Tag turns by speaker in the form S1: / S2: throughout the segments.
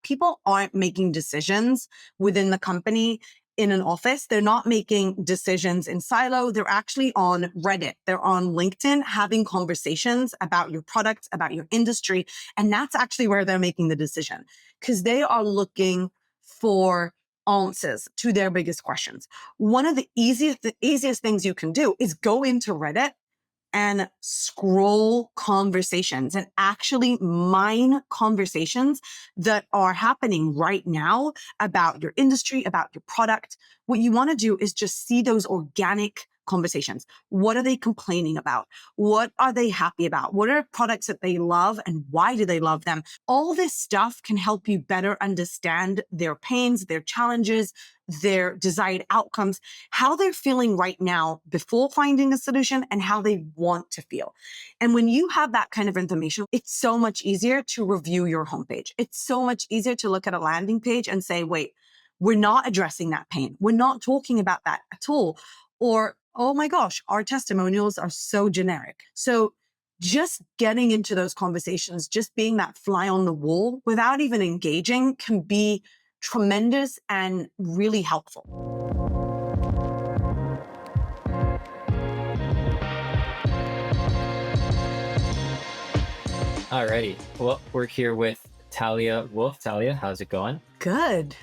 S1: people aren't making decisions within the company in an office. They're not making decisions in silo. They're actually on Reddit. They're on LinkedIn having conversations about your product, about your industry. And that's actually where they're making the decision because they are looking for answers to their biggest questions. One of the easiest things you can do is go into Reddit and scroll conversations and actually mine conversations that are happening right now about your industry, about your product. What you want to do is just see those organic conversations. What are they complaining about? What are they happy about? What are products that they love and why do they love them? All this stuff can help you better understand their pains, their challenges, their desired outcomes, how they're feeling right now before finding a solution and how they want to feel. And when you have that kind of information, it's so much easier to review your homepage. It's so much easier to look at a landing page and say, wait, we're not addressing that pain. We're not talking about that at all. Or, oh my gosh, our testimonials are so generic. So just getting into those conversations, just being that fly on the wall without even engaging can be tremendous and really helpful.
S2: Alrighty. Well, we're here with Talia Wolf. Talia, how's it going?
S1: Good.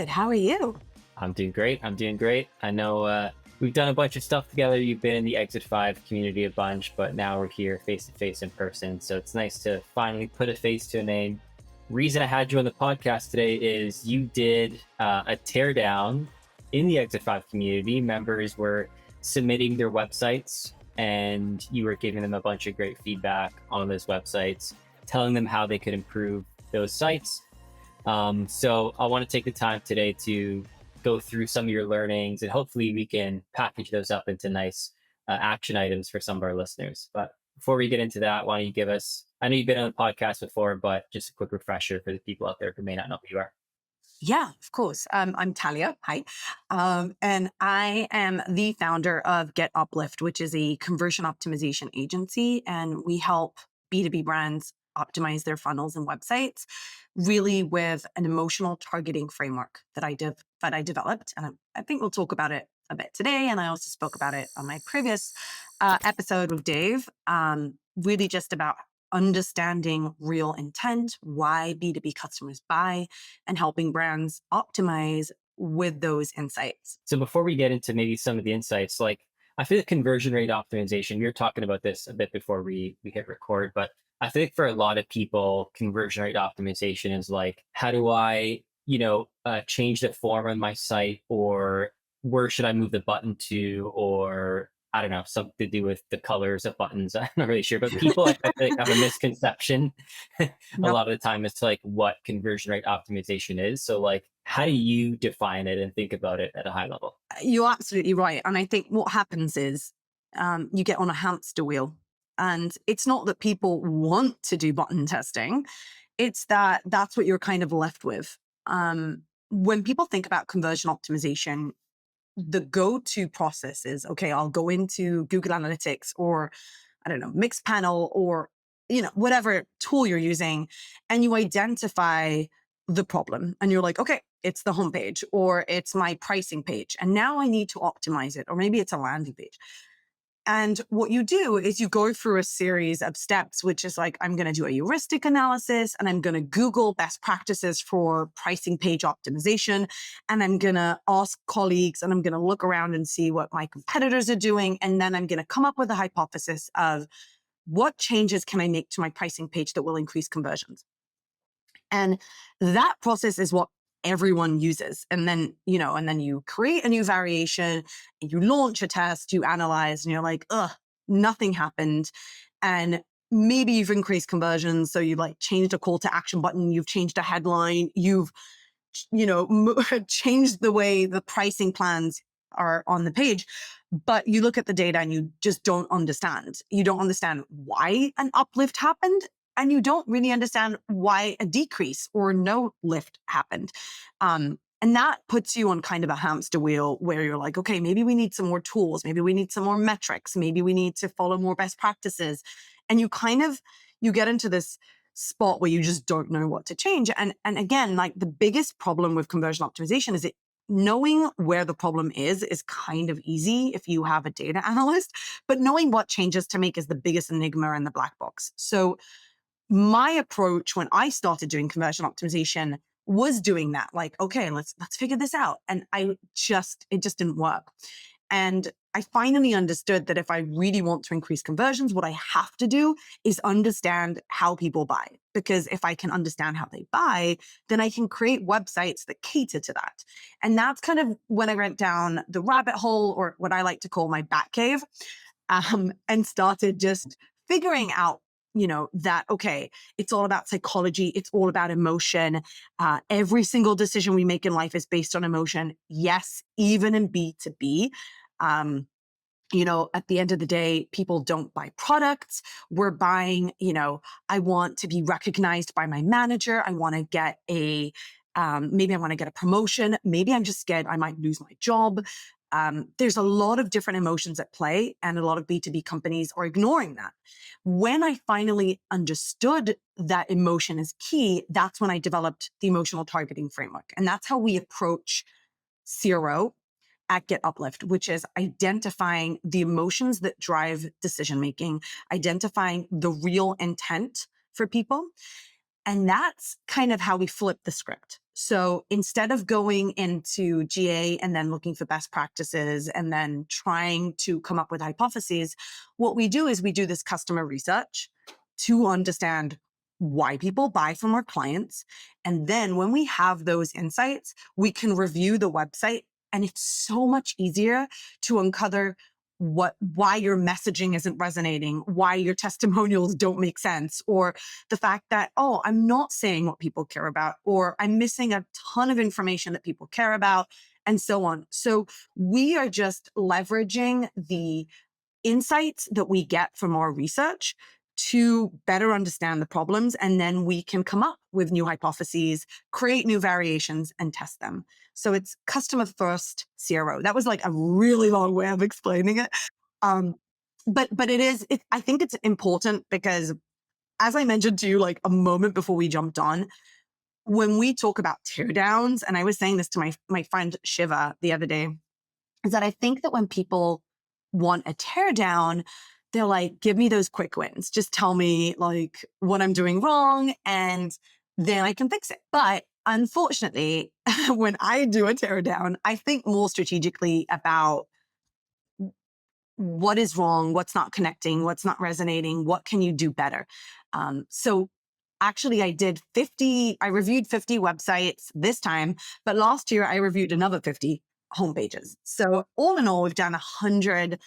S1: How are you?
S2: I'm doing great. I know we've done a bunch of stuff together. You've been in the Exit 5 community a bunch, but now we're here face to face in person. So it's nice to finally put a face to a name. Reason I had you on the podcast today is you did a teardown in the Exit 5 community. Members were submitting their websites and you were giving them a bunch of great feedback on those websites, telling them how they could improve those sites. So I want to take the time today to go through some of your learnings and hopefully we can package those up into nice action items for some of our listeners. But before we get into that, why don't you give us, I know you've been on the podcast before, but just a quick refresher for the people out there who may not know who you are.
S1: Yeah, of course. I'm Talia. Hi. And I am the founder of Get Uplift, which is a conversion optimization agency. And we help B2B brands optimize their funnels and websites really with an emotional targeting framework that I developed. And I think we'll talk about it a bit today. And I also spoke about it on my previous episode with Dave, really just about understanding real intent, why B2B customers buy, and helping brands optimize with those insights.
S2: So before we get into maybe some of the insights, like I feel like conversion rate optimization, we were talking about this a bit before we hit record, but I think for a lot of people, conversion rate optimization is like, how do I, change the form on my site, or where should I move the button to, or I don't know, something to do with the colors of buttons. I'm not really sure, but people I think have a misconception a lot of the time as to like what conversion rate optimization is. So like, how do you define it and think about it at a high level?
S1: You're absolutely right. And I think what happens is you get on a hamster wheel. And it's not that people want to do button testing. It's that that's what you're kind of left with. When people think about conversion optimization, the go-to process is, okay, I'll go into Google Analytics or, I don't know, Mixpanel or, whatever tool you're using, and you identify the problem. And you're like, okay, it's the homepage or it's my pricing page. And now I need to optimize it. Or maybe it's a landing page. And what you do is you go through a series of steps, which is like, I'm going to do a heuristic analysis and I'm going to Google best practices for pricing page optimization. And I'm going to ask colleagues and I'm going to look around and see what my competitors are doing. And then I'm going to come up with a hypothesis of what changes can I make to my pricing page that will increase conversions. And that process is what everyone uses. And then, you create a new variation, and you launch a test, you analyze, and you're like, nothing happened. And maybe you've increased conversions. So you like changed a call to action button, you've changed a headline, you've, changed the way the pricing plans are on the page. But you look at the data and you just don't understand. You don't understand why an uplift happened. And you don't really understand why a decrease or no lift happened. And that puts you on kind of a hamster wheel where you're like, okay, maybe we need some more tools. Maybe we need some more metrics. Maybe we need to follow more best practices. And you get into this spot where you just don't know what to change. And again, like the biggest problem with conversion optimization is knowing where the problem is kind of easy if you have a data analyst, but knowing what changes to make is the biggest enigma in the black box. So my approach when I started doing conversion optimization was doing that. Like, okay, let's figure this out. And it just didn't work. And I finally understood that if I really want to increase conversions, what I have to do is understand how people buy. Because if I can understand how they buy, then I can create websites that cater to that. And that's kind of when I went down the rabbit hole, or what I like to call my bat cave, and started just figuring out, that, okay, it's all about psychology. It's all about emotion. Every single decision we make in life is based on emotion. Yes, even in B2B. At the end of the day, people don't buy products. We're buying, I want to be recognized by my manager. I want to get maybe I want to get a promotion. Maybe I'm just scared I might lose my job. There's a lot of different emotions at play, and a lot of B2B companies are ignoring that. When I finally understood that emotion is key, that's when I developed the emotional targeting framework. And that's how we approach CRO at Get Uplift, which is identifying the emotions that drive decision making, identifying the real intent for people. And that's kind of how we flip the script. So instead of going into GA and then looking for best practices and then trying to come up with hypotheses, what we do is we do this customer research to understand why people buy from our clients. And then when we have those insights, we can review the website, and it's so much easier to uncover why your messaging isn't resonating, why your testimonials don't make sense, or the fact that, oh, I'm not saying what people care about, or I'm missing a ton of information that people care about, and so on. So we are just leveraging the insights that we get from our research to better understand the problems. And then we can come up with new hypotheses, create new variations, and test them. So it's customer first CRO. That was like a really long way of explaining it. Um, but I think it's important because, as I mentioned to you like a moment before we jumped on, when we talk about teardowns, and I was saying this to my friend Shiva the other day, is that I think that when people want a teardown, they're like, give me those quick wins. Just tell me like what I'm doing wrong, and then I can fix it. But unfortunately, when I do a teardown, I think more strategically about what is wrong, what's not connecting, what's not resonating, what can you do better? So actually I reviewed 50 websites this time, but last year I reviewed another 50 homepages. So all in all, we've done 100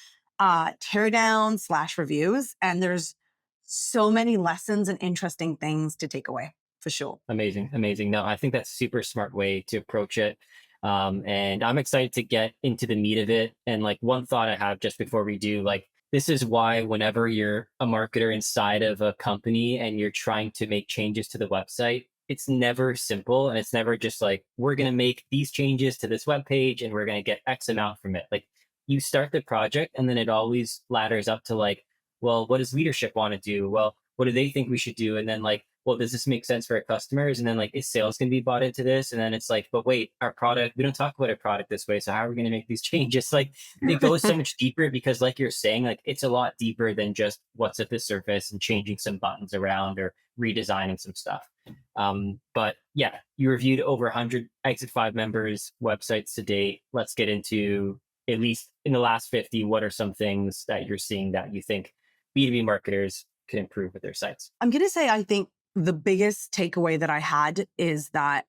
S1: teardown / reviews, and there's so many lessons and interesting things to take away for sure.
S2: Amazing, amazing. No, I think that's a super smart way to approach it. And I'm excited to get into the meat of it. And like one thought I have just before we do, like, this is why whenever you're a marketer inside of a company and you're trying to make changes to the website, it's never simple. And it's never just like, we're going to make these changes to this web page and we're going to get X amount from it. Like, you start the project and then it always ladders up to like, well, what does leadership want to do? Well, what do they think we should do? And then like, well, does this make sense for our customers? And then like, is sales going to be bought into this? And then it's like, but wait, our product, we don't talk about our product this way. So how are we going to make these changes? Like, it goes so much deeper because like you're saying, like, it's a lot deeper than just what's at the surface and changing some buttons around or redesigning some stuff. But yeah, you reviewed over 100 Exit 5 members websites to date. Let's get into, at least in the last 50, what are some things that you're seeing that you think B2B marketers can improve with their sites?
S1: I'm going to say, I think the biggest takeaway that I had is that,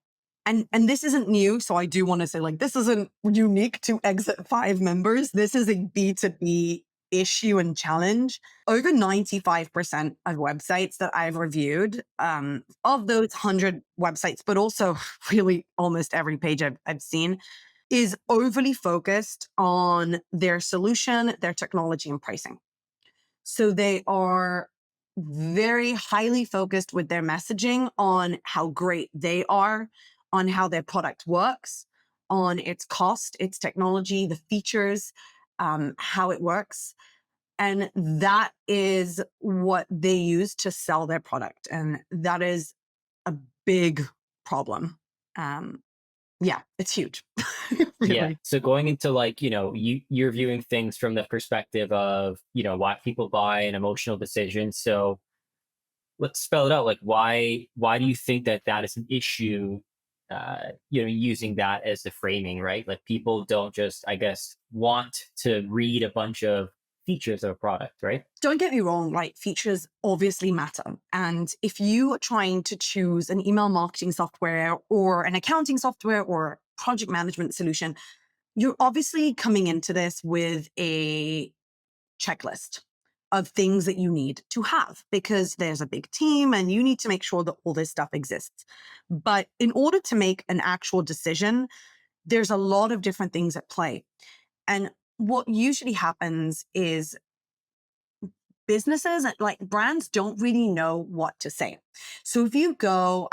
S1: and this isn't new, so I do want to say like, this isn't unique to Exit 5 members. This is a B2B issue and challenge. Over 95% of websites that I've reviewed, of those 100 websites, but also really almost every page I've seen, is overly focused on their solution, their technology, and pricing. So they are very highly focused with their messaging on how great they are, on how their product works, on its cost, its technology, the features, how it works. And that is what they use to sell their product. And that is a big problem. Yeah, it's huge.
S2: Yeah.
S1: Really.
S2: So going into like, you're viewing things from the perspective of, why people buy an emotional decision. So let's spell it out. Like why do you think that that is an issue? Using that as the framing, right? Like people don't just, I guess, want to read a bunch of features of a product, right?
S1: Don't get me wrong, like features obviously matter. And if you are trying to choose an email marketing software or an accounting software or project management solution, you're obviously coming into this with a checklist of things that you need to have because there's a big team and you need to make sure that all this stuff exists. But in order to make an actual decision, there's a lot of different things at play. And what usually happens is businesses, like brands, don't really know what to say. So if you go,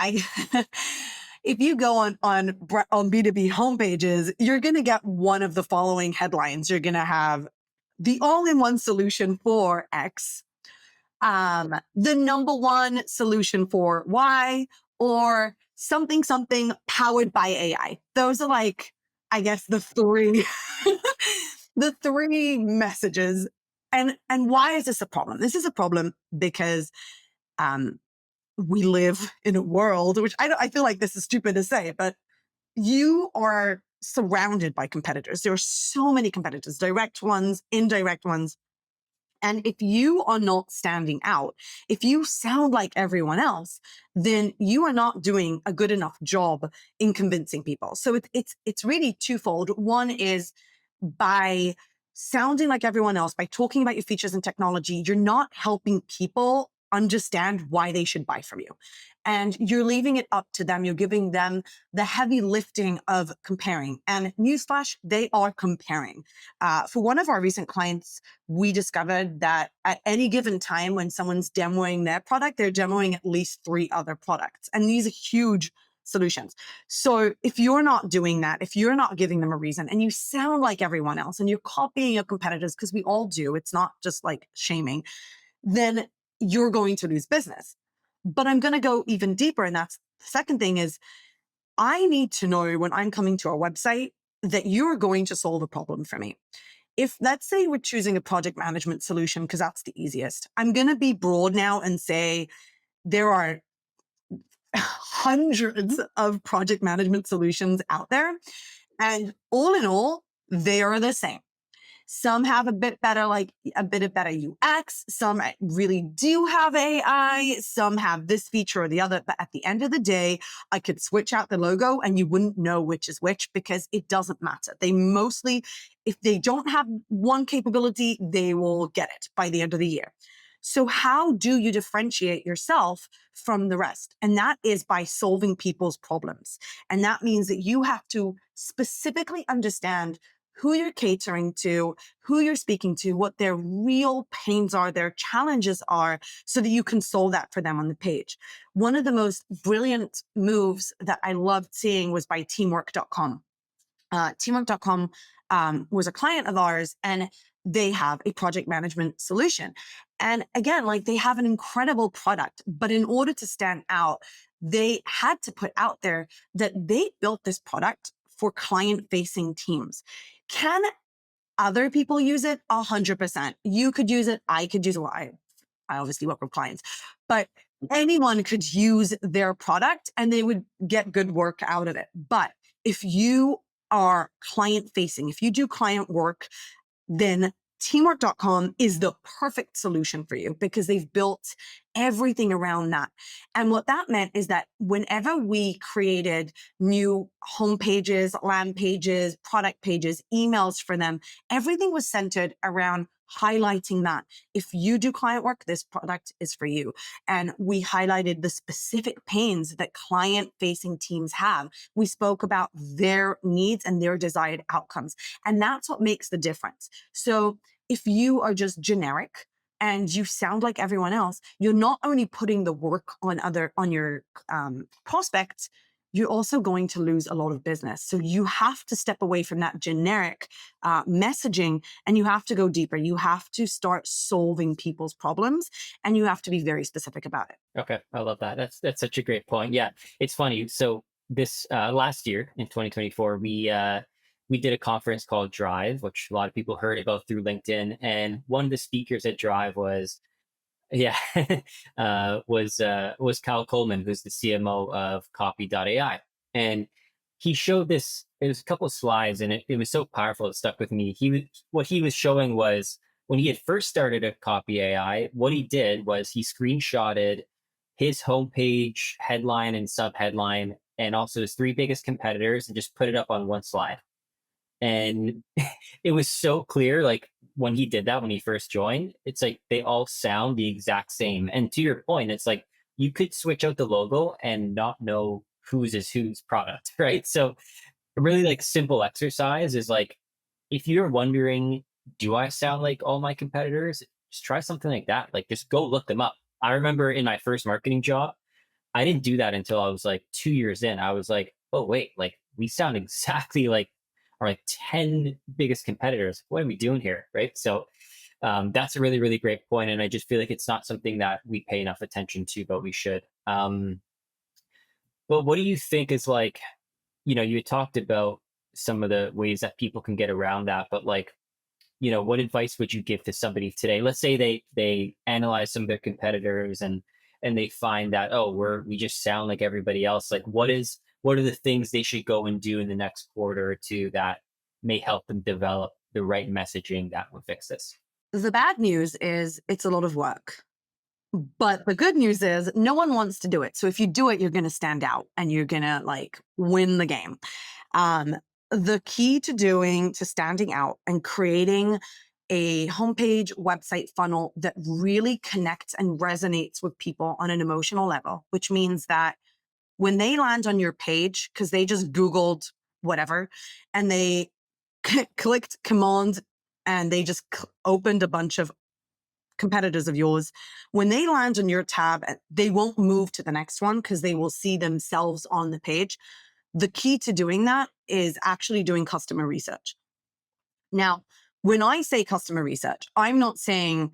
S1: if you go on B2B homepages, you're going to get one of the following headlines. You're going to have the all-in-one solution for X, the number one solution for Y, or something something powered by AI. Those are like, I guess, the three the three messages. And why is this a problem? This is a problem because we live in a world, which I feel like this is stupid to say, but you are surrounded by competitors. There are so many competitors, direct ones, indirect ones. And if you are not standing out, if you sound like everyone else, then you are not doing a good enough job in convincing people. So it's really twofold. One is by sounding like everyone else, by talking about your features and technology, you're not helping people understand why they should buy from you. And you're leaving it up to them. You're giving them the heavy lifting of comparing. And newsflash, they are comparing. For one of our recent clients, we discovered that at any given time when someone's demoing their product, they're demoing at least 3 other products. And these are huge solutions. So if you're not doing that, if you're not giving them a reason and you sound like everyone else and you're copying your competitors, because we all do, it's not just like shaming, then you're going to lose business. But I'm going to go even deeper. And that's the second thing is I need to know when I'm coming to a website that you're going to solve a problem for me. If let's say we're choosing a project management solution, because that's the easiest, I'm going to be broad now and say there are hundreds of project management solutions out there. And all in all, they are the same. Some have a bit better, like a bit of better UX. Some really do have AI. Some have this feature or the other. But at the end of the day, I could switch out the logo and you wouldn't know which is which because it doesn't matter. They mostly, if they don't have one capability, they will get it by the end of the year. So how do you differentiate yourself from the rest? And that is by solving people's problems. And that means that you have to specifically understand who you're catering to, who you're speaking to, what their real pains are, their challenges are, so that you can solve that for them on the page. One of the most brilliant moves that I loved seeing was by teamwork.com. Teamwork.com was a client of ours and they have a project management solution. And again, like they have an incredible product, but in order to stand out, they had to put out there that they built this product for client facing teams. Can other people use it? 100%. You could use it. I could use it. Well, I obviously work with clients, but anyone could use their product and they would get good work out of it. But if you are client facing, if you do client work, then teamwork.com is the perfect solution for you because they've built everything around that. And what that meant is that whenever we created new homepages, land pages, product pages, emails for them, everything was centered around highlighting that if you do client work, this product is for you. And we highlighted the specific pains that client facing teams have. We spoke about their needs and their desired outcomes. And that's what makes the difference. So if you are just generic and you sound like everyone else, you're not only putting the work on your prospects, you're also going to lose a lot of business. So you have to step away from that generic messaging, and you have to go deeper. You have to start solving people's problems, and you have to be very specific about it.
S2: Okay, I love that. That's such a great point. Yeah, it's funny. So this last year in 2024, we did a conference called Drive, which a lot of people heard about through LinkedIn. And one of the speakers at Drive was, yeah, was Kyle Coleman, who's the CMO of Copy.ai, and he showed this. It was a couple of slides, and it was so powerful. It stuck with me. What he was showing was when he had first started at Copy AI. What he did was he screenshotted his homepage headline and sub headline, and also his three biggest competitors, and just put it up on one slide. And it was so clear, like when he did that when he first joined, it's like they all sound the exact same. And to your point, it's like you could switch out the logo and not know whose is whose product, right? So a really like simple exercise is like if you're wondering, do I sound like all my competitors? Just try something like that. Like just go look them up. I remember in my first marketing job, I didn't do that until I was like 2 years in. I was like, oh wait, like we sound exactly like our like 10 biggest competitors. What are we doing here? Right. So that's a really, really great point. And I just feel like it's not something that we pay enough attention to, but we should. But what do you think is like, you had talked about some of the ways that people can get around that, but like, what advice would you give to somebody today? Let's say they analyze some of their competitors and they find that, oh, we just sound like everybody else. Like what are the things they should go and do in the next quarter or two that may help them develop the right messaging that would fix this?
S1: The bad news is it's a lot of work. But the good news is no one wants to do it. So if you do it, you're going to stand out and you're going to like win the game. Um, the key to standing out and creating a homepage website funnel that really connects and resonates with people on an emotional level, which means that when they land on your page, because they just Googled whatever and they clicked command and they just opened a bunch of competitors of yours, when they land on your tab, they won't move to the next one because they will see themselves on the page. The key to doing that is actually doing customer research. Now, when I say customer research, I'm not saying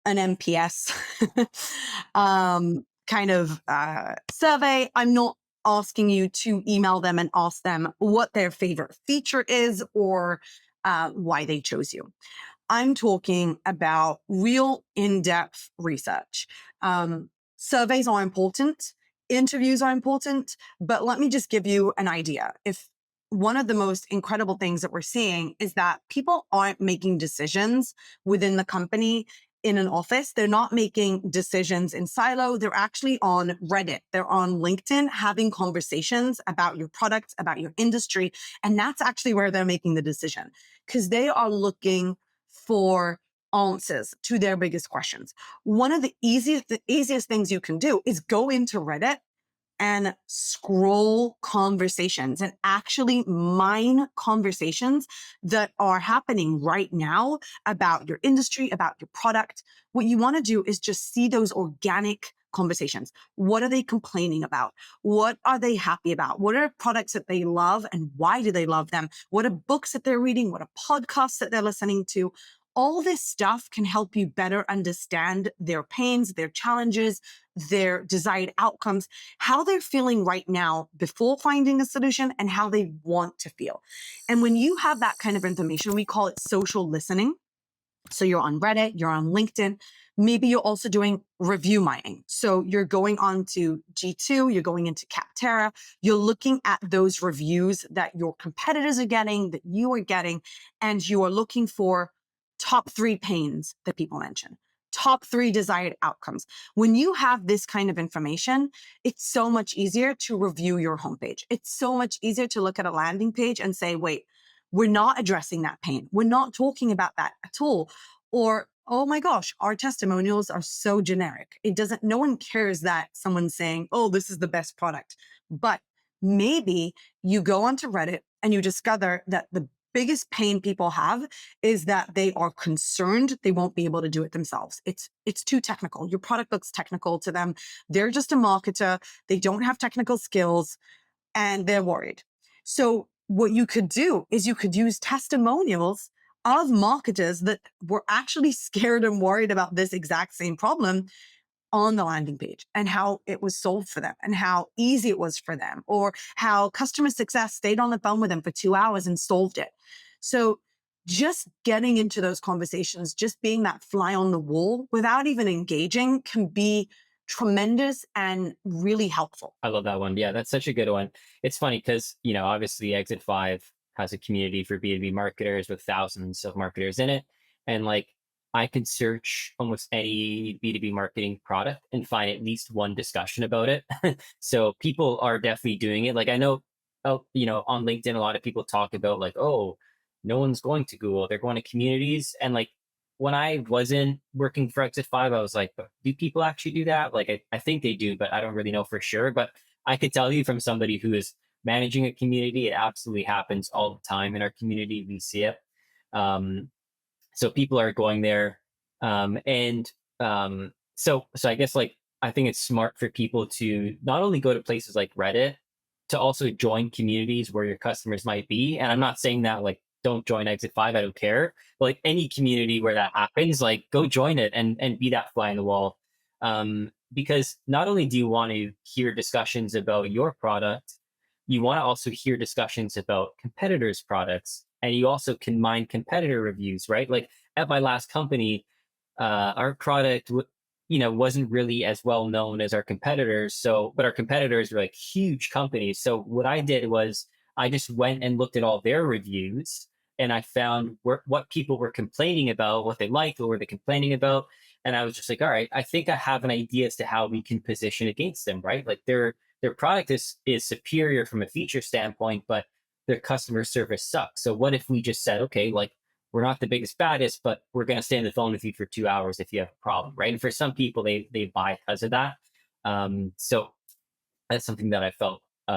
S1: an NPS kind of survey. I'm not asking you to email them and ask them what their favorite feature is or why they chose you. I'm talking about real in-depth research. Surveys are important, interviews are important, but let me just give you an idea. If one of the most incredible things that we're seeing is that people aren't making decisions within the company in an office. They're not making decisions in silo. They're actually on Reddit. They're on LinkedIn having conversations about your product, about your industry. And that's actually where they're making the decision because they are looking for answers to their biggest questions. One of the easiest things you can do is go into Reddit and scroll conversations and actually mine conversations that are happening right now about your industry, about your product. What you want to do is just see those organic conversations. What are they complaining about? What are they happy about? What are products that they love and why do they love them? What are books that they're reading? What are podcasts that they're listening to? All this stuff can help you better understand their pains, their challenges, their desired outcomes, how they're feeling right now before finding a solution and how they want to feel. And when you have that kind of information, we call it social listening. So you're on Reddit, you're on LinkedIn. Maybe you're also doing review mining. So you're going on to G2, you're going into Capterra, you're looking at those reviews that your competitors are getting, that you are getting, and you are looking for top 3 pains that people mention, top 3 desired outcomes. When you have this kind of information, it's so much easier to review your homepage. It's so much easier to look at a landing page and say, wait, we're not addressing that pain. We're not talking about that at all. Or, oh my gosh, our testimonials are so generic. No one cares that someone's saying, oh, this is the best product. But maybe you go onto Reddit and you discover that the biggest pain people have is that they are concerned they won't be able to do it themselves. It's too technical. Your product looks technical to them. They're just a marketer. They don't have technical skills. and they're worried. So what you could do is you could use testimonials of marketers that were actually scared and worried about this exact same problem on the landing page, and how it was solved for them and how easy it was for them, or how customer success stayed on the phone with them for 2 hours and solved it. So just getting into those conversations, just being that fly on the wall without even engaging, can be tremendous and really helpful.
S2: I love that one. Yeah, that's such a good one. It's funny because, obviously Exit 5 has a community for B2B marketers with thousands of marketers in it. And like, I could search almost any B2B marketing product and find at least one discussion about it. So people are definitely doing it. Like, I know, on LinkedIn, a lot of people talk about like, oh, no one's going to Google, they're going to communities. And like, when I wasn't working for Exit 5, I was like, do people actually do that? Like, I think they do, but I don't really know for sure. But I could tell you from somebody who is managing a community, it absolutely happens all the time in our community. We see it. Um, so people are going there. And so I guess like, I think it's smart for people to not only go to places like Reddit, to also join communities where your customers might be. And I'm not saying that like, don't join Exit 5, I don't care. But like any community where that happens, like go join it and be that fly on the wall. Because not only do you want to hear discussions about your product, you want to also hear discussions about competitors' products. And you also can mine competitor reviews, right? Like at my last company, our product wasn't really as well known as our competitors. So, but our competitors were like huge companies. So what I did was I just went and looked at all their reviews, and I found what people were complaining about, what they liked, what were they complaining about. And I was just like, all right, I think I have an idea as to how we can position against them, right? Like their product is superior from a feature standpoint, but their customer service sucks. So what if we just said, okay, like we're not the biggest, baddest, but we're going to stay on the phone with you for 2 hours if you have a problem, right? And for some people, they buy because of that. So that's something that I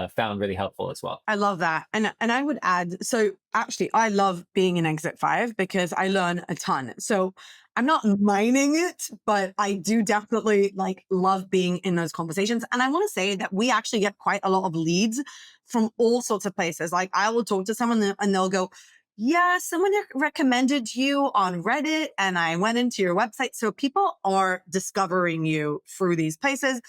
S2: found really helpful as well.
S1: I love that. And I would add, so actually I love being in Exit 5 because I learn a ton. So I'm not mining it, but I do definitely like love being in those conversations. And I want to say that we actually get quite a lot of leads from all sorts of places. Like I will talk to someone and they'll go, yeah, someone recommended you on Reddit and I went into your website. So people are discovering you through these places.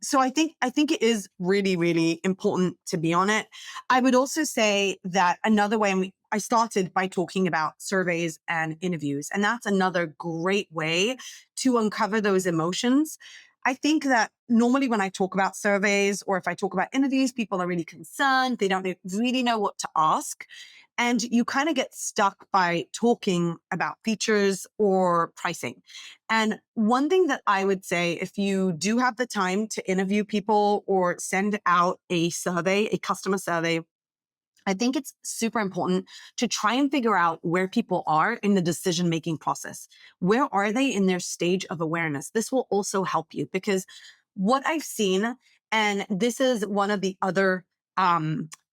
S1: So I think it is really, really important to be on it. I would also say that another way, and I started by talking about surveys and interviews, and that's another great way to uncover those emotions. I think that normally when I talk about surveys or if I talk about interviews, people are really concerned. They don't really know what to ask. And you kind of get stuck by talking about features or pricing. And one thing that I would say, if you do have the time to interview people or send out a survey, a customer survey, I think it's super important to try and figure out where people are in the decision-making process. Where are they in their stage of awareness? This will also help you because what I've seen, and this is one of the other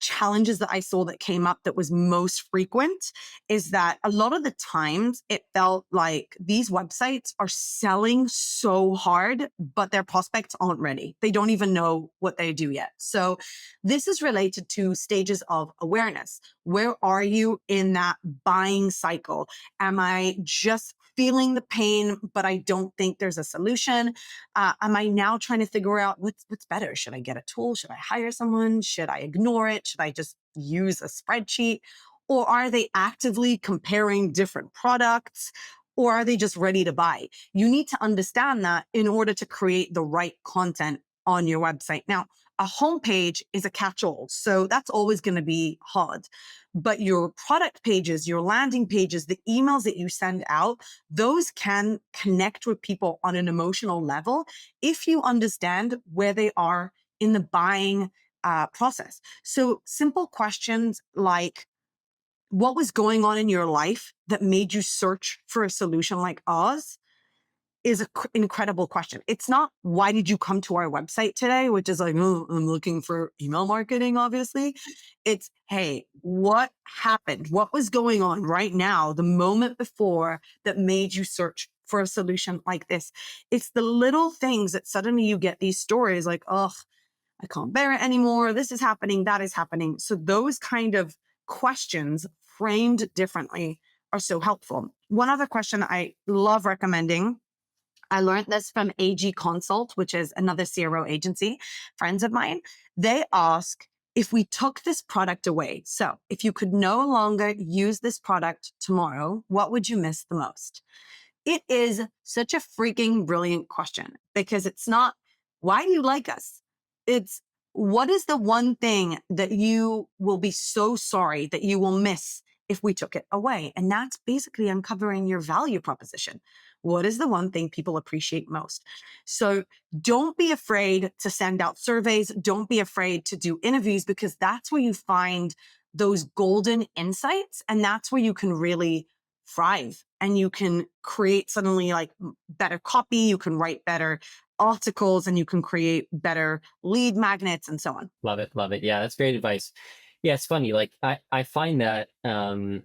S1: challenges that I saw that came up that was most frequent, is that a lot of the times it felt like these websites are selling so hard, but their prospects aren't ready. They don't even know what they do yet. So this is related to stages of awareness. Where are you in that buying cycle? Am I just feeling the pain, but I don't think there's a solution? Am I now trying to figure out what's better? Should I get a tool? Should I hire someone? Should I ignore it? Should I just use a spreadsheet? Or are they actively comparing different products? Or are they just ready to buy? You need to understand that in order to create the right content on your website. Now, a homepage is a catch-all, so that's always going to be hard. But your product pages, your landing pages, the emails that you send out, those can connect with people on an emotional level if you understand where they are in the buying process. So simple questions like, what was going on in your life that made you search for a solution like ours, is an incredible question. It's not, why did you come to our website today? Which is like, oh, I'm looking for email marketing, obviously. It's, hey, what happened? What was going on right now, the moment before, that made you search for a solution like this? It's the little things that suddenly you get these stories like, oh, I can't bear it anymore. This is happening. That is happening. So those kind of questions framed differently are so helpful. One other question I love recommending, I learned this from AG Consult, which is another CRO agency, friends of mine. They ask, if we took this product away, so if you could no longer use this product tomorrow, what would you miss the most? It is such a freaking brilliant question because it's not, why do you like us? It's, what is the one thing that you will be so sorry that you will miss if we took it away? And that's basically uncovering your value proposition. What is the one thing people appreciate most? So don't be afraid to send out surveys. Don't be afraid to do interviews, because that's where you find those golden insights. And that's where you can really thrive, and you can create suddenly like better copy, you can write better articles, and you can create better lead magnets and so on.
S2: Love it. Love it. Yeah, that's great advice. Yeah, it's funny. Like I find that, a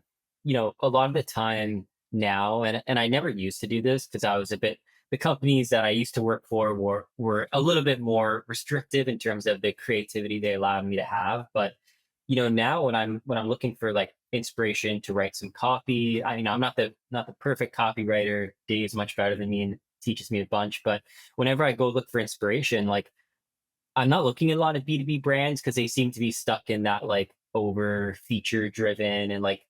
S2: lot of the time now, and I never used to do this because I was a bit, the companies that I used to work for were a little bit more restrictive in terms of the creativity they allowed me to have. But, now when I'm looking for like inspiration to write some copy, I'm not the perfect copywriter. Dave's much better than me and teaches me a bunch. But whenever I go look for inspiration, like, I'm not looking at a lot of B2B brands because they seem to be stuck in that like over feature driven and like,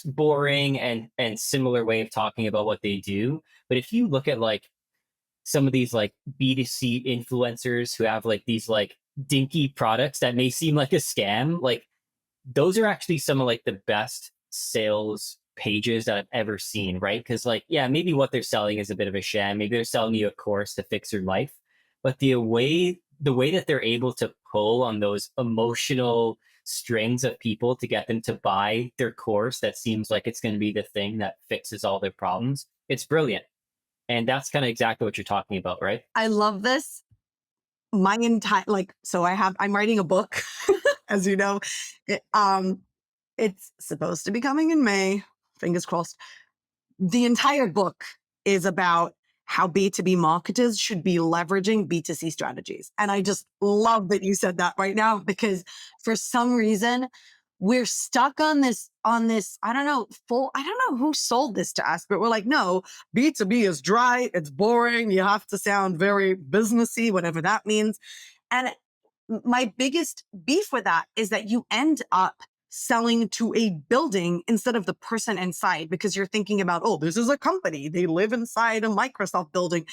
S2: boring and similar way of talking about what they do. But if you look at like some of these like B2C influencers who have like these like dinky products that may seem like a scam, like those are actually some of like the best sales pages that I've ever seen, right? Because like, yeah, maybe what they're selling is a bit of a sham. Maybe they're selling you a course to fix your life, but the way that they're able to pull on those emotional strings of people to get them to buy their course that seems like it's going to be the thing that fixes all their problems, it's brilliant. And that's kind of exactly what you're talking about, right?
S1: I love this. My entire, like, so I'm writing a book, as you know. It, it's supposed to be coming in May, fingers crossed. The entire book is about how B2B marketers should be leveraging B2C strategies. And I just love that you said that right now, because for some reason we're stuck on this, I don't know, I don't know who sold this to us, but we're like, no, B2B is dry. It's boring. You have to sound very businessy, whatever that means. And my biggest beef with that is that you end up selling to a building instead of the person inside, because you're thinking about, oh, this is a company. They live inside a Microsoft building.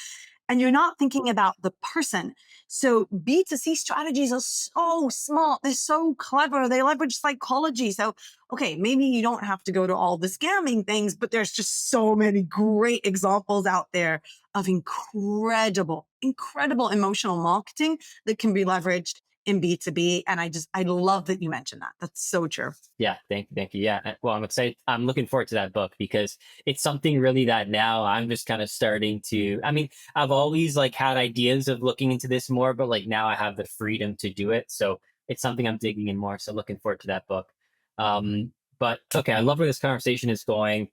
S1: And you're not thinking about the person. So B2C strategies are so smart. They're so clever. They leverage psychology. So, okay, maybe you don't have to go to all the scamming things, but there's just so many great examples out there of incredible emotional marketing that can be leveraged in B2B. And I love that you mentioned that. That's so true.
S2: Yeah, thank you. Yeah, well, I'm excited. I'm looking forward to that book because it's something really that now I'm just kind of starting to. I mean, I've always like had ideas of looking into this more, but like now I have the freedom to do it. So it's something I'm digging in more. So looking forward to that book. But okay, I love where this conversation is going.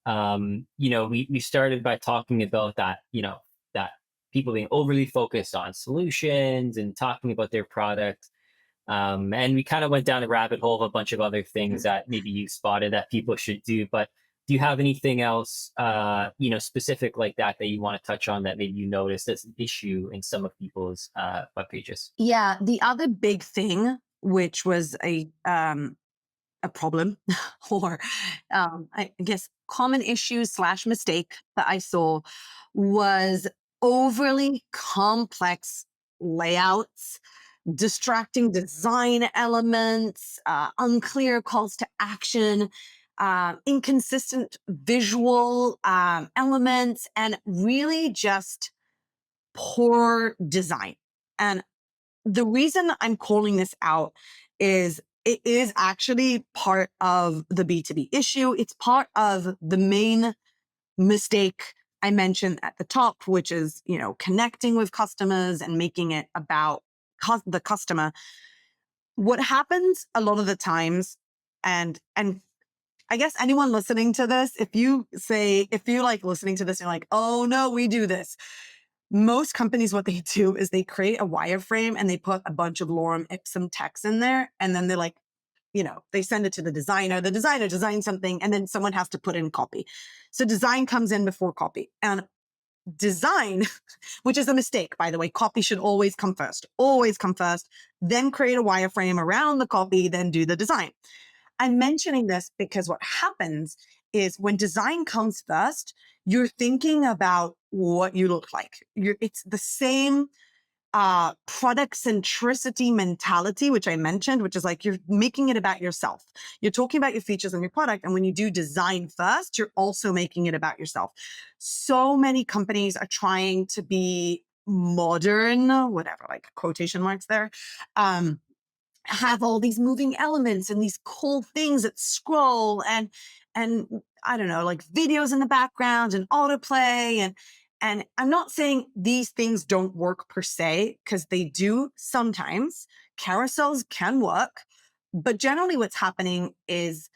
S2: We started by talking about that. That people being overly focused on solutions and talking about their product. And we kind of went down a rabbit hole of a bunch of other things that maybe you spotted that people should do. But do you have anything else, specific like that you want to touch on that maybe you noticed as an issue in some of people's web pages?
S1: Yeah. The other big thing, which was a problem or I guess common issues / mistake that I saw, was overly complex layouts, distracting design elements, unclear calls to action, inconsistent visual elements, and really just poor design. And the reason I'm calling this out is it is actually part of the B2B issue. It's part of the main mistake I mentioned at the top, which is, connecting with customers and making it about the customer. What happens a lot of the times, and I guess anyone listening to this, if you like listening to this, you're like, oh no, we do this. Most companies, what they do is they create a wireframe and they put a bunch of lorem ipsum text in there. And then they're like, they send it to the designer. The designer designs something and then someone has to put in copy. So design comes in before copy. And design, which is a mistake, by the way, copy should always come first, then create a wireframe around the copy, then do the design. I'm mentioning this because what happens is when design comes first, you're thinking about what you look like. It's the same product centricity mentality, which I mentioned, which is like you're making it about yourself. You're talking about your features and your product. And when you do design first, you're also making it about yourself. So many companies are trying to be modern, whatever, like quotation marks there. Have all these moving elements and these cool things that scroll and I don't know, like videos in the background and autoplay and I'm not saying these things don't work per se, because they do sometimes. Carousels can work, but generally what's happening is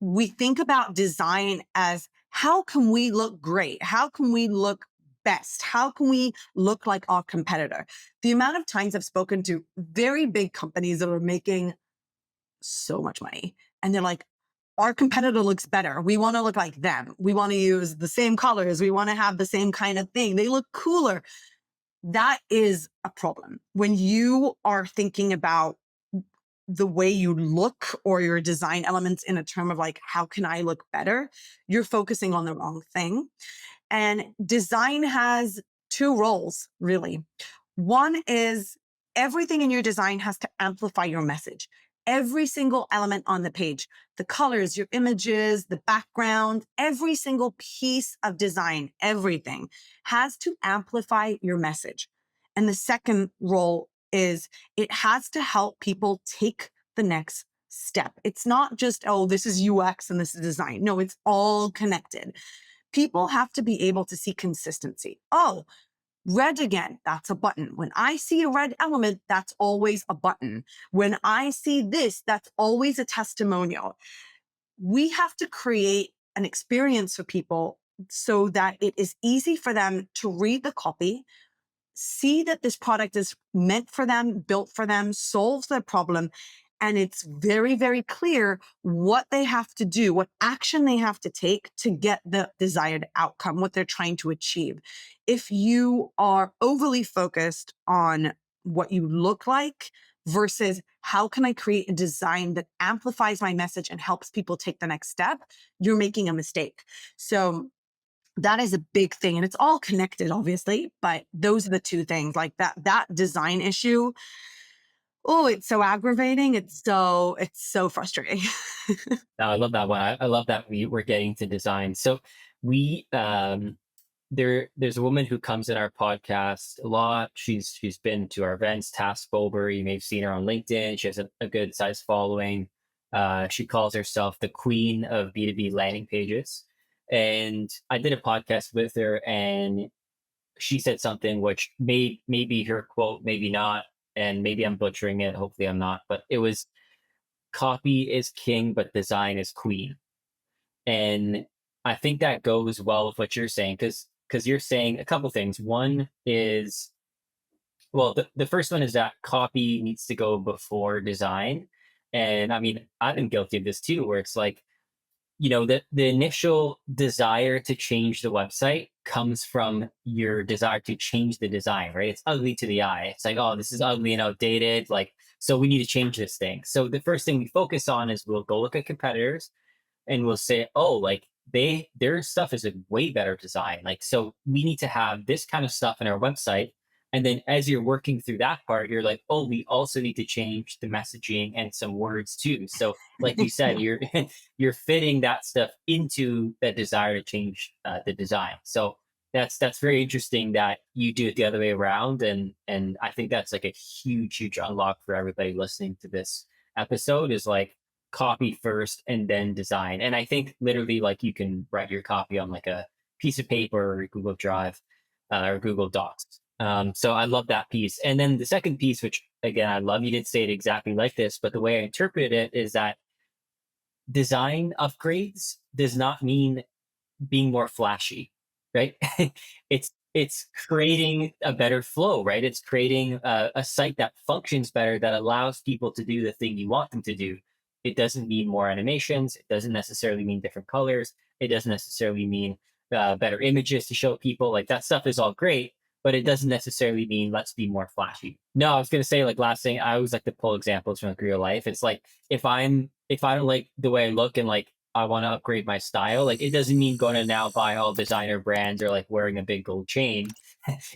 S1: we think about design as how can we look great? How can we look best? How can we look like our competitor? The amount of times I've spoken to very big companies that are making so much money and they're like, our competitor looks better. We want to look like them. We want to use the same colors. We want to have the same kind of thing. They look cooler. That is a problem. When you are thinking about the way you look or your design elements in a term of like, how can I look better? You're focusing on the wrong thing. And design has two roles, really. One is everything in your design has to amplify your message. Every single element on the page, the colors, your images, the background, every single piece of design, everything has to amplify your message. And the second role is it has to help people take the next step. It's not just, oh, this is UX and this is design. No, it's all connected. People have to be able to see consistency. Oh, red again, that's a button. When I see a red element, that's always a button. When I see this, that's always a testimonial. We have to create an experience for people so that it is easy for them to read the copy, see that this product is meant for them, built for them, solves their problem. And it's very, very clear what they have to do, what action they have to take to get the desired outcome, what they're trying to achieve. If you are overly focused on what you look like versus how can I create a design that amplifies my message and helps people take the next step, you're making a mistake. So that is a big thing, and it's all connected, obviously, but those are the two things. Like that design issue, oh, it's so aggravating. It's so frustrating.
S2: No, I love that one. I love that we're getting to design. So we there's a woman who comes in our podcast a lot. She's been to our events, Task Bober. You may have seen her on LinkedIn. She has a good sized following. She calls herself the queen of B2B landing pages. And I did a podcast with her, and she said something which may be her quote, maybe not, and maybe I'm butchering it. Hopefully I'm not, but it was copy is king, but design is queen. And I think that goes well with what you're saying, because you're saying a couple things. One is, well, the first one is that copy needs to go before design. And I mean, I've been guilty of this too, where it's like, the initial desire to change the website comes from your desire to change the design, right? It's ugly to the eye. It's like, oh, this is ugly and outdated. Like, so we need to change this thing. So the first thing we focus on is we'll go look at competitors and we'll say, oh, like their stuff is a way better design. Like, so we need to have this kind of stuff in our website. And then as you're working through that part, you're like, oh, we also need to change the messaging and some words too. So like you said, you're you're fitting that stuff into that desire to change the design. So that's very interesting that you do it the other way around. And I think that's like a huge unlock for everybody listening to this episode, is like copy first and then design. And I think literally like you can write your copy on like a piece of paper or Google Drive or Google Docs. So I love that piece. And then the second piece, which again, I love, you didn't say it exactly like this, but the way I interpreted it is that design upgrades does not mean being more flashy, right? it's it's creating a better flow, right? It's creating a site that functions better, that allows people to do the thing you want them to do. It doesn't mean more animations. It doesn't necessarily mean different colors. It doesn't necessarily mean better images to show people. Like that stuff is all great, but it doesn't necessarily mean let's be more flashy. No, I was gonna say like last thing. I always like to pull examples from like real life. It's like if I don't like the way I look and like I want to upgrade my style. Like it doesn't mean going to now buy all designer brands or like wearing a big gold chain.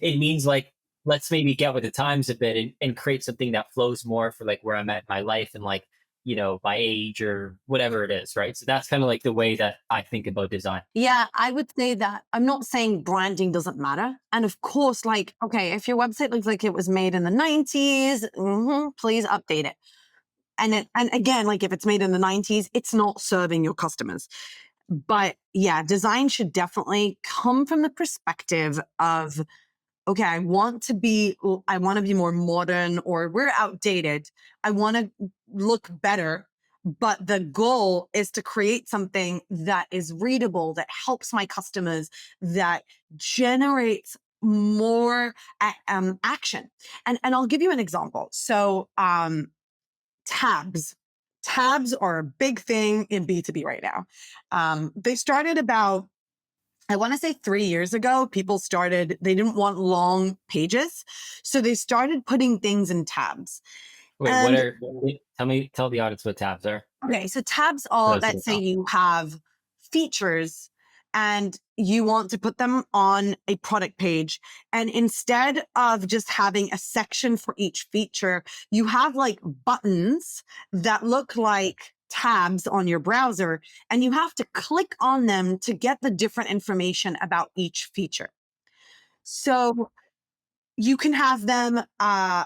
S2: It means like let's maybe get with the times a bit and create something that flows more for like where I'm at in my life and like, my age or whatever it is, right? So that's kind of like the way that I think about design.
S1: Yeah, I would say that I'm not saying branding doesn't matter. And of course, like, okay, if your website looks like it was made in the 90s, please update it. And again, like if it's made in the 90s, it's not serving your customers. But yeah, design should definitely come from the perspective of, okay, I want to be more modern, or we're outdated. I want to look better. But the goal is to create something that is readable, that helps my customers, that generates more action. And I'll give you an example. So tabs. Tabs are a big thing in B2B right now. They started about, I want to say 3 years ago. They didn't want long pages. So they started putting things in tabs.
S2: Wait,
S1: And
S2: tell the audience what tabs are.
S1: okay, so tabs
S2: For
S1: are,
S2: those who
S1: let's
S2: don't
S1: say
S2: know.
S1: you have features and you want to put them on a product page. And instead of just having a section for each feature, you have like buttons that look like tabs on your browser, and you have to click on them to get the different information about each feature. So you can have them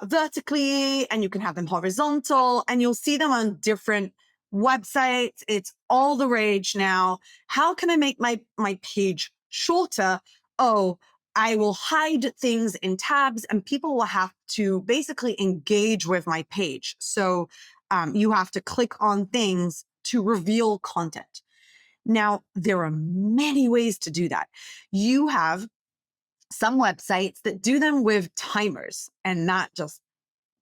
S1: vertically and you can have them horizontal, and you'll see them on different websites. It's all the rage now. How can I make my page shorter? Oh, I will hide things in tabs and people will have to basically engage with my page. So you have to click on things to reveal content. Now, there are many ways to do that. You have some websites that do them with timers, and that just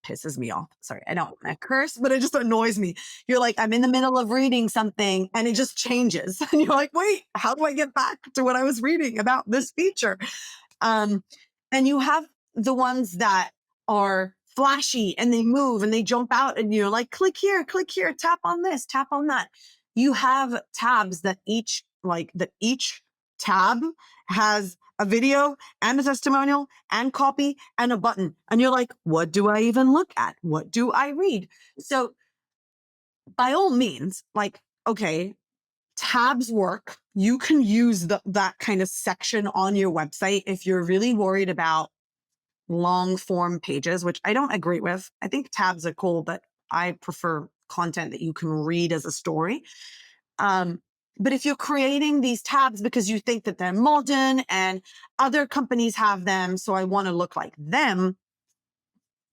S1: pisses me off. Sorry, I don't want to curse, but it just annoys me. You're like, I'm in the middle of reading something and it just changes. And you're like, wait, how do I get back to what I was reading about this feature? Um, and you have the ones that are flashy and they move and they jump out and you're like, click here, tap on this, tap on that. You have tabs that each tab has a video and a testimonial and copy and a button. And you're like, what do I even look at? What do I read? So by all means, like, okay, tabs work. You can use that kind of section on your website if you're really worried about long form pages, which I don't agree with. I think tabs are cool, but I prefer content that you can read as a story. Um, but if you're creating these tabs because you think that they're modern and other companies have them, so I want to look like them,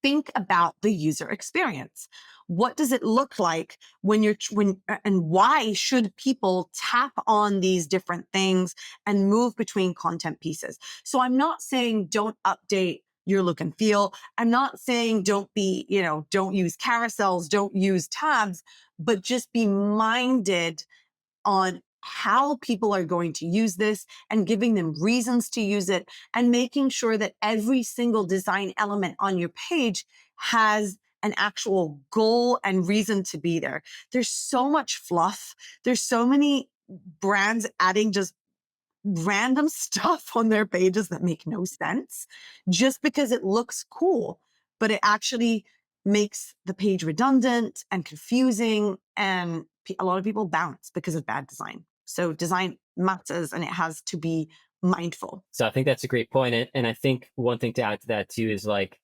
S1: think about the user experience. What does it look like and why should people tap on these different things and move between content pieces? So I'm not saying don't update your look and feel. I'm not saying don't use carousels, don't use tabs, but just be minded on how people are going to use this and giving them reasons to use it, and making sure that every single design element on your page has an actual goal and reason to be there. There's so much fluff. There's so many brands adding just random stuff on their pages that make no sense just because it looks cool, but it actually makes the page redundant and confusing, and a lot of people bounce because of bad design. So design matters and it has to be mindful.
S2: So I think that's a great point. And I think one thing to add to that too is like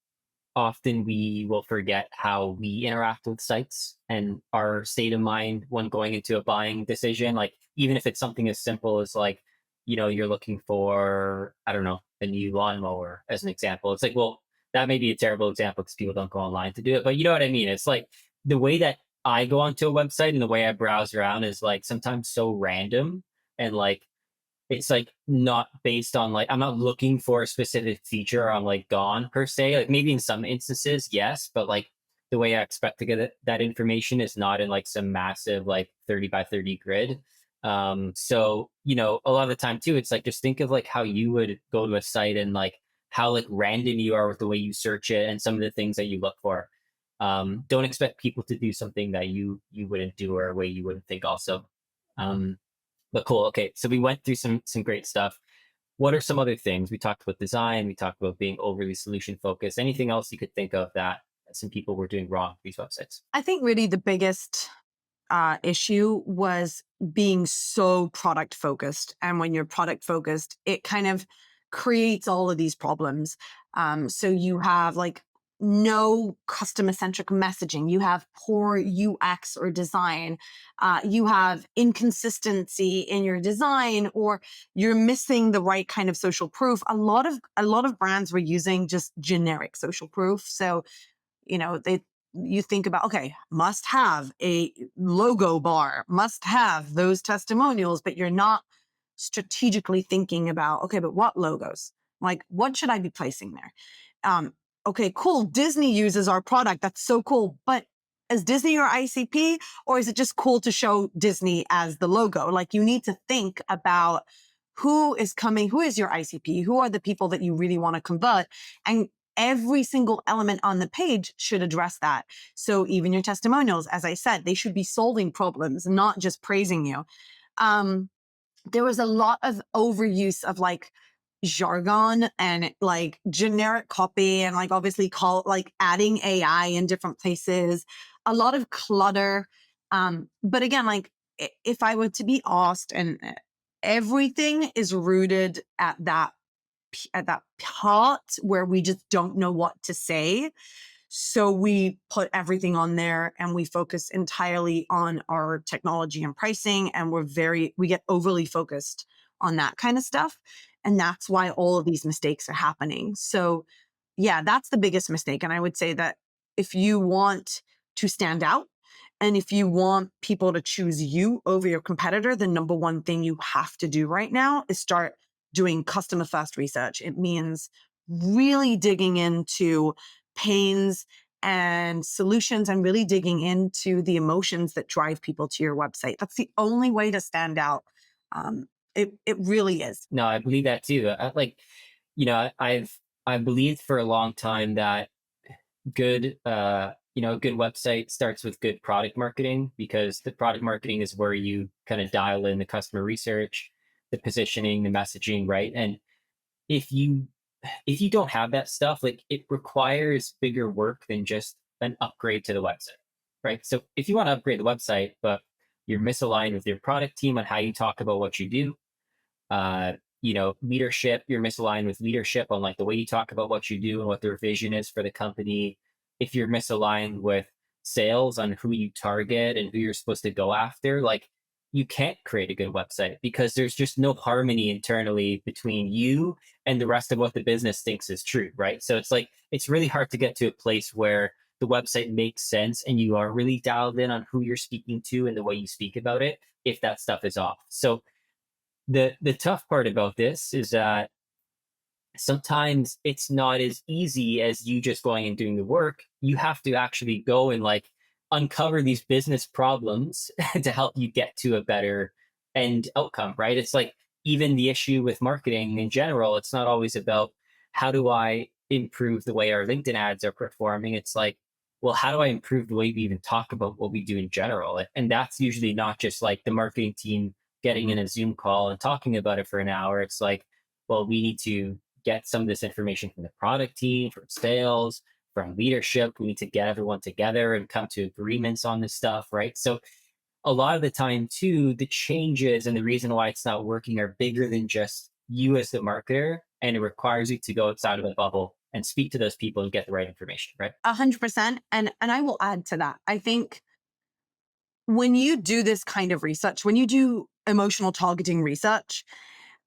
S2: often we will forget how we interact with sites and our state of mind when going into a buying decision. Like, even if it's something as simple as like, you're looking for, I don't know, a new lawnmower as an example. It's like, well, that may be a terrible example because people don't go online to do it, but you know what I mean? It's like the way that I go onto a website and the way I browse around is like sometimes so random and like it's like not based on like, I'm not looking for a specific feature on like Gone per se. Like maybe in some instances, yes, but like the way I expect to get that information is not in like some massive like 30 by 30 grid. So a lot of the time too, it's like just think of like how you would go to a site and like how like random you are with the way you search it and some of the things that you look for. Don't expect people to do something that you wouldn't do or a way you wouldn't think also. Um, but cool. Okay, so we went through some great stuff. What are some other things? We talked about design. We talked about being overly solution focused. Anything else you could think of that some people were doing wrong with these websites?
S1: I think really the biggest issue was being so product focused. And when you're product focused, it kind of creates all of these problems. So you have like no customer centric messaging, you have poor UX or design, you have inconsistency in your design, or you're missing the right kind of social proof. A lot of brands were using just generic social proof. So you think about, okay, must have a logo bar, must have those testimonials, but you're not strategically thinking about, okay, but what logos? Like, what should I be placing there? Okay, cool. Disney uses our product. That's so cool. But is Disney your ICP, or is it just cool to show Disney as the logo? Like, you need to think about who is coming, who is your ICP, who are the people that you really want to convert, and every single element on the page should address that. So even your testimonials, as I said, they should be solving problems, not just praising you. There was a lot of overuse of like jargon and like generic copy, and like obviously adding AI in different places, a lot of clutter. But again, like if I were to be asked, and everything is rooted at that part where we just don't know what to say. So we put everything on there and we focus entirely on our technology and pricing. And we get overly focused on that kind of stuff. And that's why all of these mistakes are happening. So yeah, that's the biggest mistake. And I would say that if you want to stand out and if you want people to choose you over your competitor, the number one thing you have to do right now is start doing customer first research. It means really digging into pains and solutions and really digging into the emotions that drive people to your website. That's the only way to stand out. It really is.
S2: No, I believe that too. I believed for a long time that a good website starts with good product marketing, because the product marketing is where you kind of dial in the customer research, the positioning, the messaging, right? And if you if you don't have that stuff, like it requires bigger work than just an upgrade to the website, right? So if you want to upgrade the website, but you're misaligned with your product team on how you talk about what you do, leadership, you're misaligned with leadership on like the way you talk about what you do and what their vision is for the company. If you're misaligned with sales on who you target and who you're supposed to go after, like you can't create a good website because there's just no harmony internally between you and the rest of what the business thinks is true, right? So it's like it's really hard to get to a place where the website makes sense and you are really dialed in on who you're speaking to and the way you speak about it if that stuff is off. So the tough part about this is that sometimes it's not as easy as you just going and doing the work. You have to actually go and like uncover these business problems to help you get to a better end outcome, right? It's like even the issue with marketing in general, it's not always about how do I improve the way our LinkedIn ads are performing. It's like, well, how do I improve the way we even talk about what we do in general? And that's usually not just like the marketing team getting in a Zoom call and talking about it for an hour. It's like, well, we need to get some of this information from the product team, from sales, from leadership. We need to get everyone together and come to agreements on this stuff, right? So a lot of the time too, the changes and the reason why it's not working are bigger than just you as the marketer, and it requires you to go outside of the bubble and speak to those people and get the right information, right?
S1: 100%. And I will add to that. I think when you do this kind of research, when you do emotional targeting research,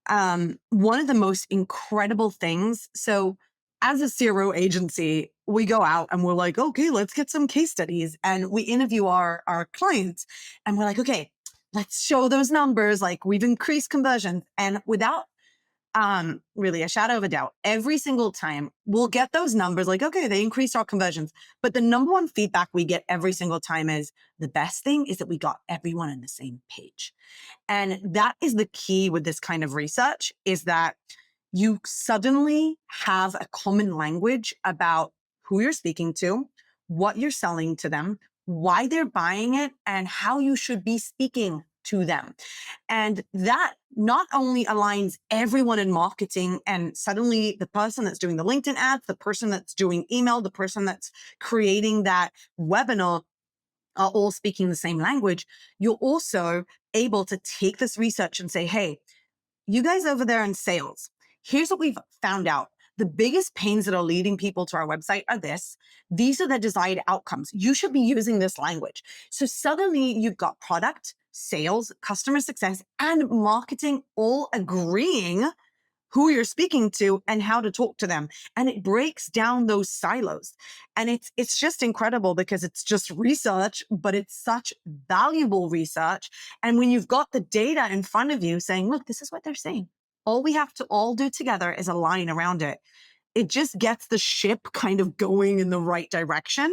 S1: one of the most incredible things. So as a CRO agency, we go out and we're like, okay, let's get some case studies. And we interview our clients and we're like, okay, let's show those numbers. Like we've increased conversions, and without really a shadow of a doubt, every single time we'll get those numbers like, okay, they increased our conversions. But the number one feedback we get every single time is the best thing is that we got everyone on the same page. And that is the key with this kind of research, is that you suddenly have a common language about who you're speaking to, what you're selling to them, why they're buying it, and how you should be speaking to them. And that not only aligns everyone in marketing, and suddenly the person that's doing the LinkedIn ads, the person that's doing email, the person that's creating that webinar are all speaking the same language. You're also able to take this research and say, hey, you guys over there in sales, here's what we've found out. The biggest pains that are leading people to our website are this. These are the desired outcomes. You should be using this language. So suddenly you've got product, sales, customer success, and marketing all agreeing who you're speaking to and how to talk to them. And it breaks down those silos. And it's just incredible because it's just research, but it's such valuable research. And when you've got the data in front of you saying, look, this is what they're saying. All we have to all do together is align around it. It just gets the ship kind of going in the right direction.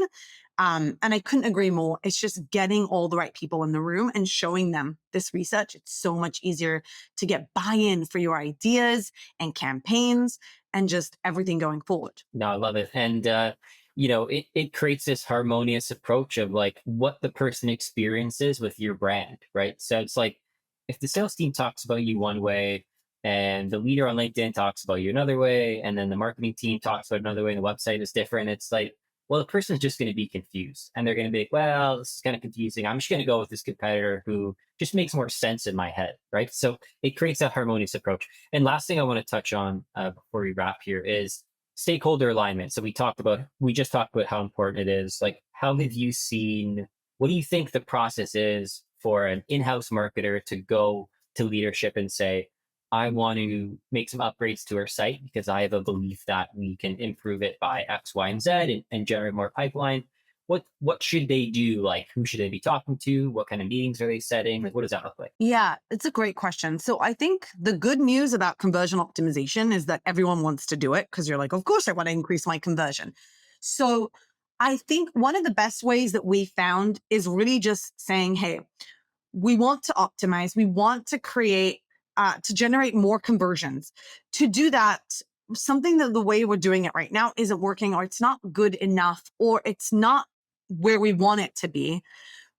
S1: And I couldn't agree more. It's just getting all the right people in the room and showing them this research. It's so much easier to get buy-in for your ideas and campaigns and just everything going forward.
S2: No, I love it. And, it creates this harmonious approach of like what the person experiences with your brand, right? So it's like if the sales team talks about you one way and the leader on LinkedIn talks about you another way, and then the marketing team talks about another way and the website is different, it's like, well, the person's just going to be confused and they're going to be like, well, this is kind of confusing. I'm just going to go with this competitor who just makes more sense in my head, right? So it creates that harmonious approach. And last thing I want to touch on before we wrap here is stakeholder alignment. So we just talked about how important it is. Like, how have you seen, what do you think the process is for an in-house marketer to go to leadership and say, I want to make some upgrades to our site because I have a belief that we can improve it by X, Y, and Z and generate more pipeline. What should they do? Like, who should they be talking to? What kind of meetings are they setting? Like, what does that look like?
S1: Yeah, it's a great question. So I think the good news about conversion optimization is that everyone wants to do it because you're like, of course I want to increase my conversion. So I think one of the best ways that we found is really just saying, hey, we want to optimize. We want to create, to generate more conversions. To do that, something that the way we're doing it right now isn't working, or it's not good enough, or it's not where we want it to be.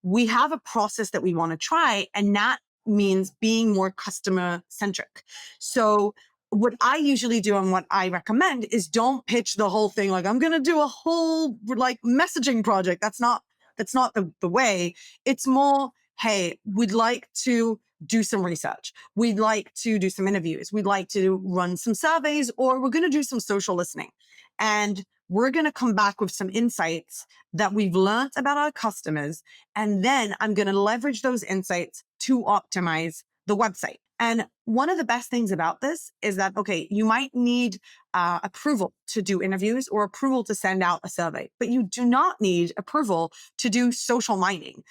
S1: We have a process that we want to try, and that means being more customer centric. So what I usually do and what I recommend is don't pitch the whole thing like I'm going to do a whole like messaging project. That's not the way. It's more, hey, we'd like to do some research. We'd like to do some interviews. We'd like to run some surveys, or we're going to do some social listening. And we're going to come back with some insights that we've learned about our customers. And then I'm going to leverage those insights to optimize the website. And one of the best things about this is that, okay, you might need approval to do interviews or approval to send out a survey, but you do not need approval to do social mining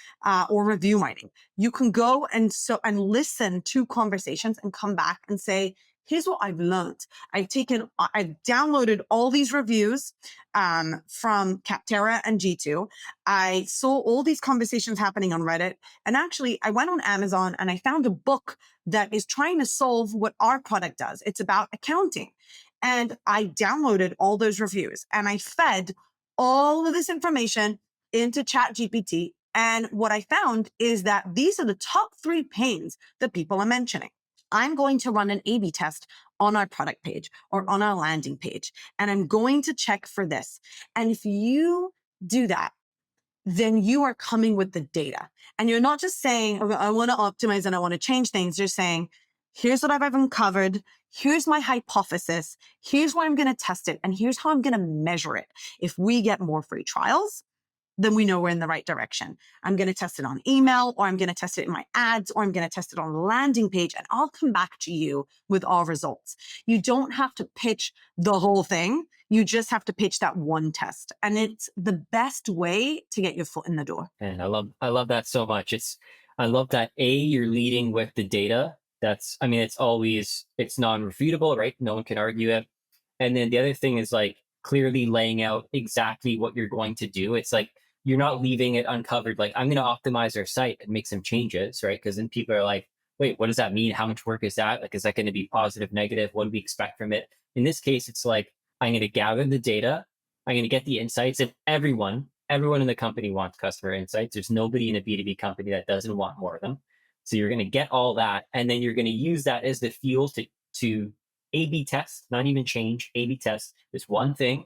S1: or review mining. You can go and listen to conversations and come back and say, here's what I've learned. I've downloaded all these reviews from Capterra and G2. I saw all these conversations happening on Reddit. And actually, I went on Amazon and I found a book that is trying to solve what our product does. It's about accounting. And I downloaded all those reviews and I fed all of this information into ChatGPT. And what I found is that these are the top 3 pains that people are mentioning. I'm going to run an A/B test on our product page or on our landing page, and I'm going to check for this. And if you do that, then you are coming with the data. And you're not just saying, okay, I want to optimize and I want to change things. You're saying, here's what I've uncovered. Here's my hypothesis. Here's where I'm going to test it. And here's how I'm going to measure it. If we get more free trials, then we know we're in the right direction. I'm going to test it on email, or I'm going to test it in my ads, or I'm going to test it on the landing page, and I'll come back to you with our results. You don't have to pitch the whole thing. You just have to pitch that one test. And it's the best way to get your foot in the door.
S2: And I love that so much. I love that you're leading with the data. That's, I mean, it's non-refutable, right? No one can argue it. And then the other thing is like clearly laying out exactly what you're going to do. It's like you're not leaving it uncovered. Like, I'm going to optimize our site and make some changes, right? Because then people are like, wait, what does that mean? How much work is that? Like, is that going to be positive, negative? What do we expect from it? In this case, it's like, I'm going to gather the data, I'm going to get the insights, and everyone in the company wants customer insights. There's nobody in a B2B company that doesn't want more of them. So you're going to get all that, and then you're going to use that as the fuel to A/B test, not even change, A/B test this one thing.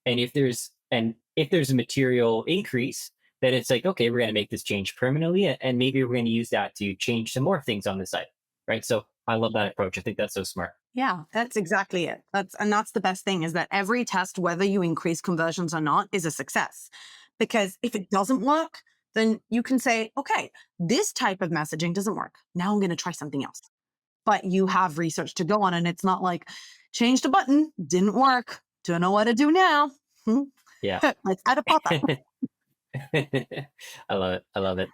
S2: And if there's a material increase, then it's like, okay, we're going to make this change permanently, and maybe we're going to use that to change some more things on the site, right? So I love that approach. I think that's so smart.
S1: Yeah, that's exactly it. That's the best thing, is that every test, whether you increase conversions or not, is a success. Because if it doesn't work, then you can say, okay, this type of messaging doesn't work. Now I'm going to try something else. But you have research to go on, and it's not like, changed a button, didn't work, don't know what to do now.
S2: Yeah.
S1: Let's add a pop-up.
S2: I love it. I love it.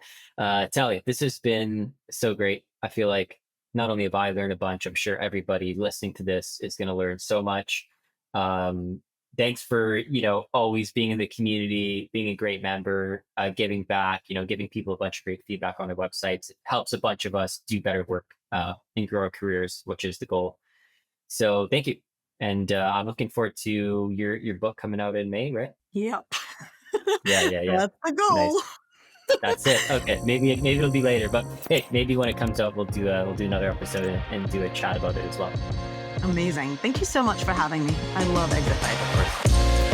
S2: Talia, this has been so great. I feel like not only have I learned a bunch, I'm sure everybody listening to this is going to learn so much. Thanks for, always being in the community, being a great member, giving back, giving people a bunch of great feedback on their websites. It helps a bunch of us do better work and grow our careers, which is the goal. So thank you. And I'm looking forward to your book coming out in May, right?
S1: Yep.
S2: Yeah.
S1: That's the goal.
S2: Nice. That's it. Okay, maybe it'll be later, but hey, maybe when it comes out, we'll do another episode and do a chat about it as well.
S1: Amazing. Thank you so much for having me. I love Exit 5.
S2: Of course.